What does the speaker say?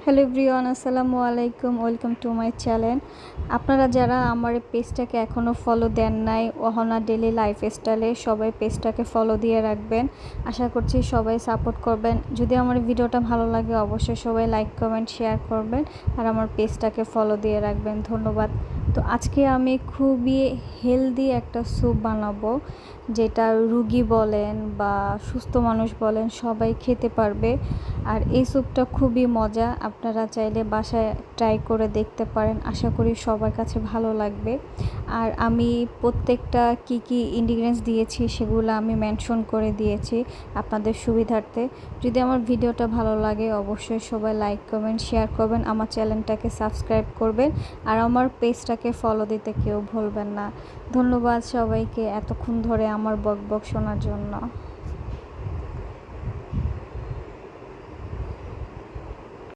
Hello everyone, আসসালামু আলাইকুম। Welcome to my channel. আপনারা যারা আমার এই পেজটাকে এখনও ফলো দেন নাই, অহনা ডেলি লাইফস্টাইলে, সবাই পেজটাকে ফলো দিয়ে রাখবেন। আশা করছি সবাই সাপোর্ট করবেন। যদি আমার ভিডিওটা ভালো লাগে অবশ্যই সবাই লাইক কমেন্ট শেয়ার করবেন আর আমার পেজটাকে ফলো দিয়ে রাখবেন। ধন্যবাদ। তো আজকে আমি খুবই হেলদি একটা স্যুপ বানাবো, যেটা রুগী বলেন বা সুস্থ মানুষ বলেন সবাই খেতে পারবে। আর এই স্যুপটা খুবই মজা, আপনারা চাইলে বাসায় ট্রাই করে দেখতে পারেন। আশা করি সবার কাছে ভালো লাগবে। আর আমি প্রত্যেকটা কি ইনগ্রিডিয়েন্টস দিয়েছি সেগুলো আমি মেনশন করে দিয়েছি আপনাদের সুবিধার্থে। যদি আমার ভিডিওটা ভালো লাগে অবশ্যই সবাই লাইক কমেন্ট শেয়ার করবেন, আমার চ্যানেলটাকে সাবস্ক্রাইব করবেন আর আমার পেজটাকে ফলো দিতে কেউ ভুলবেন না। ধন্যবাদ সবাইকে এতক্ষণ ধরে আমার বকবক শোনার জন্য।